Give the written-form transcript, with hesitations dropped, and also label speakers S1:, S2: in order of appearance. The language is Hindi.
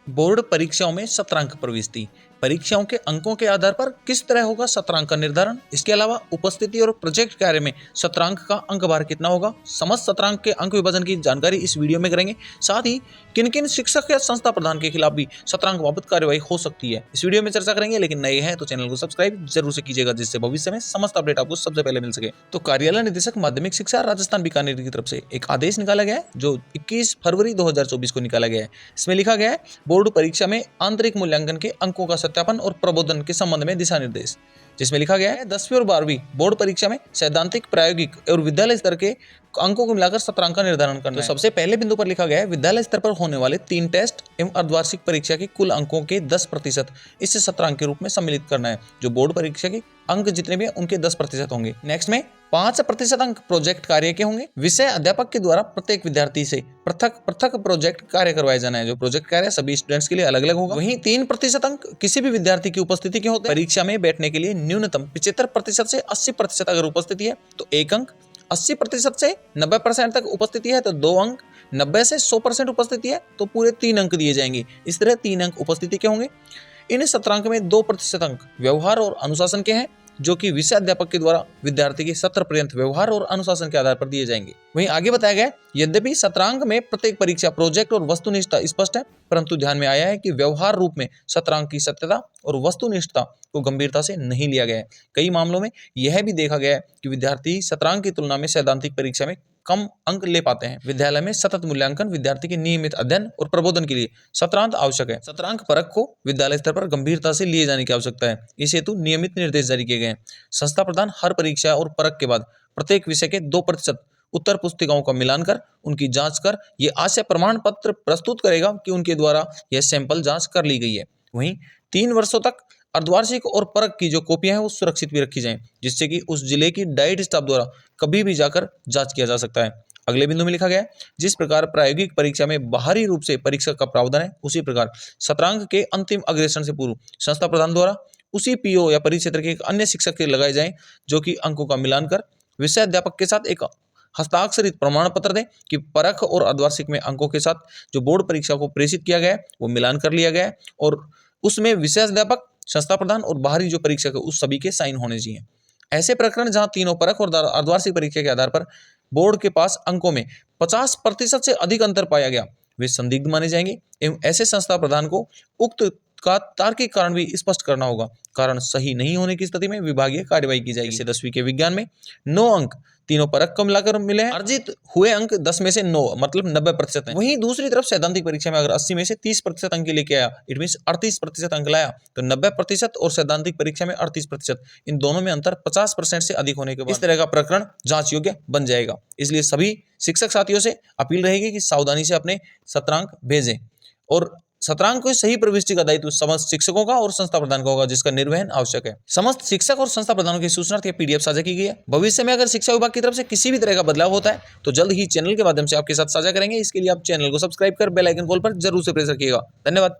S1: बोर्ड परीक्षाओं में सत्रांक प्रविष्टि। परीक्षाओं के अंकों के आधार पर किस तरह होगा सत्रांक का निर्धारण। इसके अलावा उपस्थिति और प्रोजेक्ट कार्य में सत्रांक का अंक भार कितना होगा। समस्त सत्रांक के अंक विभाजन की जानकारी इस वीडियो में करेंगे। साथ ही किन किन शिक्षक या संस्था प्रधान के खिलाफ भी सत्रांक बाबत कार्यवाही हो सकती है, इस वीडियो में चर्चा करेंगे। लेकिन नए हैं तो चैनल को सब्सक्राइब जरूर से कीजिएगा, जिससे भविष्य में समस्त अपडेट आपको सबसे पहले मिल सके। तो कार्यालय निदेशक माध्यमिक शिक्षा राजस्थान बीकानेर की तरफ से एक आदेश निकाला गया है, जो 21 फरवरी 2024 को निकाला गया है। इसमें लिखा गया है, बोर्ड परीक्षा में आंतरिक मूल्यांकन के अंकों का सत्यापन और प्रबोधन के संबंध में दिशा निर्देश। जिसमें लिखा गया है, 10वीं और 12वीं बोर्ड परीक्षा में सैद्धांतिक, प्रायोगिक और विद्यालय स्तर के अंकों को मिलाकर सत्रांक का निर्धारण करना है। तो सबसे पहले बिंदु पर लिखा गया है, विद्यालय स्तर पर होने वाले 3 टेस्ट एवं अर्धवार्षिक परीक्षा के कुल अंकों के 10% इस सत्रांक के रूप में सम्मिलित करना है। जो बोर्ड परीक्षा के अंक जितने भी हैं उनके 10% होंगे। नेक्स्ट में 5% अंक प्रोजेक्ट कार्य के होंगे। विषय अध्यापक के द्वारा प्रत्येक विद्यार्थी से पृथक पृथक प्रोजेक्ट कार्य करवाया जाना है। जो प्रोजेक्ट कार्य सभी स्टूडेंट्स के लिए अलग अलग होगा। वहीं 3% अंक किसी भी विद्यार्थी की उपस्थिति के होते हैं। परीक्षा में बैठने के लिए न्यूनतम 75% से 80% अगर उपस्थिति है तो 1 अंक, 80% से 90% तक उपस्थिति है तो 2 अंक, 90 से 100% उपस्थिति है तो पूरे 3 अंक दिए जाएंगे। इस तरह 3 अंक उपस्थिति के होंगे। इन सत्रांक में 2% अंक व्यवहार और अनुशासन के हैं, जो कि विषय अध्यापक के द्वारा विद्यार्थी के सत्र पर्यंत व्यवहार और अनुशासन के आधार पर दिए जाएंगे। वहीं आगे बताया गया, यद्यपि सत्रांक में प्रत्येक परीक्षा प्रोजेक्ट और वस्तुनिष्ठता स्पष्ट है, परंतु ध्यान में आया है कि व्यवहार रूप में सत्रांक की सत्यता और वस्तुनिष्ठता को गंभीरता से नहीं लिया गया है। कई मामलों में यह भी देखा गया है कि विद्यार्थी सत्रांक की तुलना में सैद्धांतिक परीक्षा में कम अंक ले पाते हैं। विद्यालय में सतत मूल्यांकन, विद्यार्थी के नियमित अध्ययन और प्रबोधन के लिए सत्रांक आवश्यक है। सत्रांक परख को विद्यालय स्तर पर गंभीरता से लिए जाने की आवश्यकता है। इस हेतु नियमित निर्देश जारी किए गए हैं। संस्था प्रधान हर परीक्षा और परख के बाद प्रत्येक विषय के 2% उत्तर पुस्तिकाओं का मिलान कर उनकी जांच कर ये आशय प्रमाण पत्र प्रस्तुत करेगा कि उनके द्वारा यह सैंपल जांच कर ली गई है। वहीं 3 वर्षों तक अर्धवार्षिक और परख की जो कॉपियां हैं वो सुरक्षित भी रखी जाएं, जिससे कि उस जिले की डाइट स्टाफ द्वारा कभी भी जाकर जांच किया जा सकता है। अगले बिंदु में लिखा गया है, जिस प्रकार प्रायोगिक परीक्षा में बाहरी रूप से परीक्षा का प्रावधान है, उसी प्रकार सत्रांक के अंतिम अग्रेषण से पूर्व संस्था प्रधान द्वारा उसी पीओ या परिक्षेत्र के एक अन्य शिक्षक के लगाए जाएं, जो कि अंकों का मिलान कर विषय अध्यापक के साथ एक हस्ताक्षरित प्रमाण पत्र दें कि परख और अर्धवार्षिक में अंकों के साथ जो बोर्ड परीक्षा को प्रेषित किया गया है वो मिलान कर लिया गया है और उसमें विषय अध्यापक, संस्था प्रधान और बाहरी जो परीक्षक है उस सभी के साइन होने चाहिए। ऐसे प्रकरण जहां तीनों परख और अर्धवार्षिक परीक्षा के आधार पर बोर्ड के पास अंकों में 50% से अधिक अंतर पाया गया, वे संदिग्ध माने जाएंगे एवं ऐसे संस्था प्रधान को उक्त का तार्किक कारण भी स्पष्ट करना होगा। कारण सही नहीं होने की स्थिति में विभागीय कार्यवाही की जाएगी। 10वीं के विज्ञान में 9 अंक तीनों परख को मिलाकर मिले हैं। अर्जित हुए अंक 10 में से 9 मतलब 90% है। वहीं दूसरी तरफ सैद्धांतिक परीक्षा में अगर 80 में से 30% अंक लेके आया, इट मीन 38% अंक लाया, तो 90% और सैद्धांतिक परीक्षा में 38%, इन दोनों में अंतर 50% से अधिक होने के बाद इस तरह का प्रकरण जांच योग्य बन जाएगा। इसलिए सभी शिक्षक साथियों से अपील रहेगी कि सावधानी से अपने सत्रांक भेजें और सत्रांक को सही प्रविष्टि का दायित्व समस्त शिक्षकों का और संस्था प्रधान का होगा, जिसका निर्वहन आवश्यक है। समस्त शिक्षक और संस्था प्रधानों की सूचनार्थ पीडीएफ साझा की गई है। भविष्य में अगर शिक्षा विभाग की तरफ से किसी भी तरह का बदलाव होता है तो जल्द ही चैनल के माध्यम से आपके साथ साझा करेंगे। इसके लिए आप चैनल को सब्सक्राइब कर बेल आइकन कॉल पर जरूर से प्रेस रखिएगा। धन्यवाद।